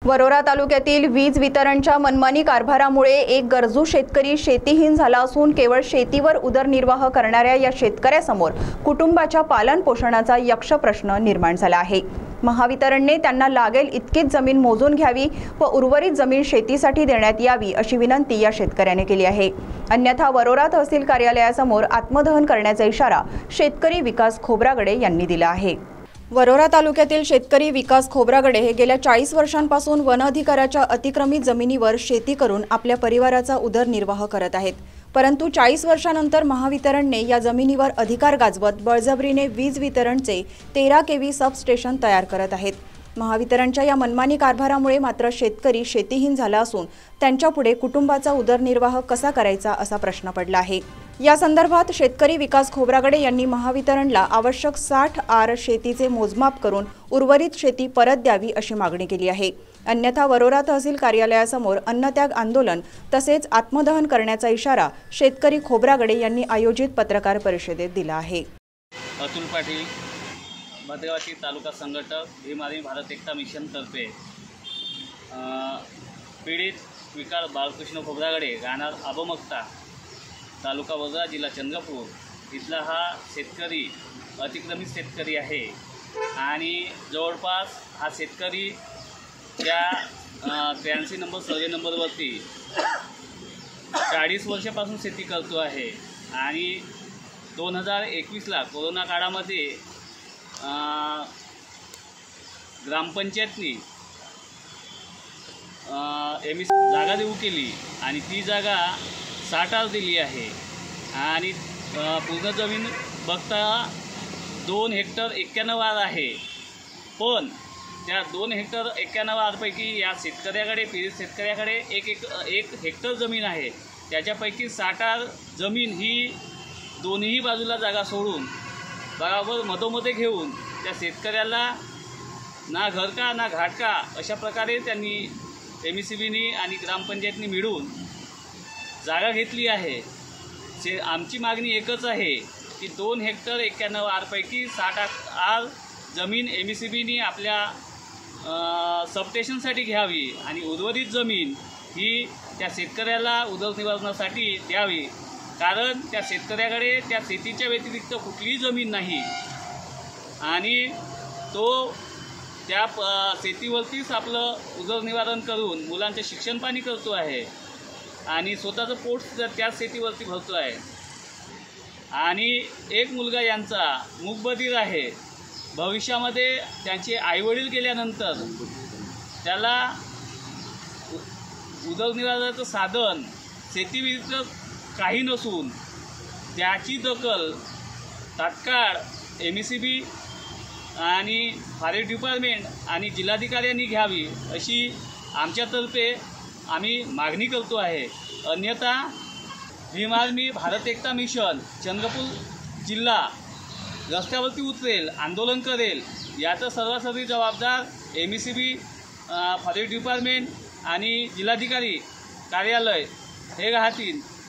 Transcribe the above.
वरोरा तालुक्यातील वीज वितरणच्या मनमानी कारभारामुळे एक गरजू शेतकरी शेतीहीन झाला असून केवळ शेतीवर उदरनिर्वाह करणाऱ्या या शेतकऱ्यासमोर कुटुंबाच्या पालन पोषणाचा यक्ष प्रश्न निर्माण झाला आहे। महावितरणने त्यांना लागेल इतकीच जमीन मोजून घ्यावी व उर्वरित जमीन शेतीसाठी देण्यात यावी अशी विनंती या शेतकऱ्याने केली आहे। अन्यथा वरोरा तहसील कार्यालयासमोर आत्मदहन करण्याचा इशारा शेतकरी विकास खोब्रागडे यांनी दिला आहे। वरोरा तालुक्यातील शेतकरी विकास खोब्रागडे हे गेल्या 40 वर्षांपासून वन अधिकाऱ्याच्या अतिक्रमित जमिनीवर शेती करून आपल्या परिवाराचा उदरनिर्वाह करत आहेत। परंतु 40 वर्षांनंतर महावितरणने या जमिनीवर अधिकार गाजवत बळजबरीने वीज वितरणचे 13 केव्ही सबस्टेशन तयार करत आहेत। महावितरणच्या या मनमानी कारभारामुळे मात्र शेतकरी शेतीहीन झाला असून त्यांच्यापुढे कुटुंबाचा उदरनिर्वाह कसा करायचा असा प्रश्न पडला आहे। या संदर्भात शेतकरी विकास खोब्रागडे यांनी महावितरणला आवश्यक 60 आर शेतीचे मोजमाप करून उर्वरित शेती परत द्यावी अशी मागणी केली आहे। अन्यथा वरोरा तहसील कार्यालयासमोर अन्नत्याग आंदोलन तसेच आत्मदहन करण्याचा इशारा शेतकरी खोब्रागडे यांनी आयोजित पत्रकार परिषदेत दिला आहे। अतुल पाटील मध्यवासी तालुका संघटक भीम आर्मी भारत एकता मिशन तर्फे पीडित विकास बाळकृष्ण खोब्रागडे राहणार आबमक्ता तालुका वरोरा जिल्हा चंद्रपूर इथला हा शेतकरी अतिक्रमित शेतकरी आहे आणि जवळपास हा शेतकरी त्या 83 नंबर सर्वे नंबरवरती 40 वर्षापासून शेती करतो आहे आणि 2021ला कोरोना काळामध्ये ग्रामपंचायतनी जागा देऊ केली आणि ती जागा 60 आर दिली आहे आणि पूर्ण जमीन बघता 2 हेक्टर 91 आर आहे। पण त्या 2 हेक्टर 91 आरपैकी या शेतकऱ्याकडे पीडित शेतकऱ्याकडे एक हेक्टर जमीन आहे। त्याच्यापैकी 60 आर जमीन ही दोन्ही बाजूला जागा सोडून बरोबर मधोमध घेऊन त्या शेतकऱ्याला ना घरका ना घाटका अशा प्रकारे त्यांनी MSCBनी आणि ग्रामपंचायतनी मिळून जागा घेतली आहे। आमची मागणी एकच आहे की 2 हेक्टर 91 आरपैकी 60 आर जमीन MSCBनी आपल्या सबस्टेशनसाठी घ्यावी आणि उर्वरित जमीन ही त्या शेतकऱ्याला उदरनिर्वाहासाठी द्यावी। कारण त्या शेतकऱ्याकडे त्या शेतीच्या व्यतिरिक्त कुठलीही जमीन नाही आणि तो त्या शेतीवरतीच आपलं उदरनिर्वाह करून मुलांचे शिक्षण पाणी करतो आहे आणि स्वतःचं पोट त्याच शेतीवरती भरतो आहे। आणि एक मुलगा यांचा मूकबधीर आहे। भविष्यामध्ये त्यांचे आईवडील गेल्यानंतर त्याला उदरनिर्वाहाचं साधन शेतीविरुद्ध काही नसून त्याची दखल तात्काळ MSCB आणि फॉरेस्ट डिपार्टमेंट आणि जिल्हाधिकाऱ्यांनी घ्यावी अशी आमच्यातर्फे आम्ही मागणी करतो आहे। अन्यथा भीम आर्मी भारत एकता मिशन चंद्रपूर जिल्हा रस्त्यावरती उतरेल, आंदोलन करेल। याचं सर्वांसाठी जबाबदार MSCB, फॉरेस्ट डिपार्टमेंट आणि जिल्हाधिकारी कार्यालय हे राहतील।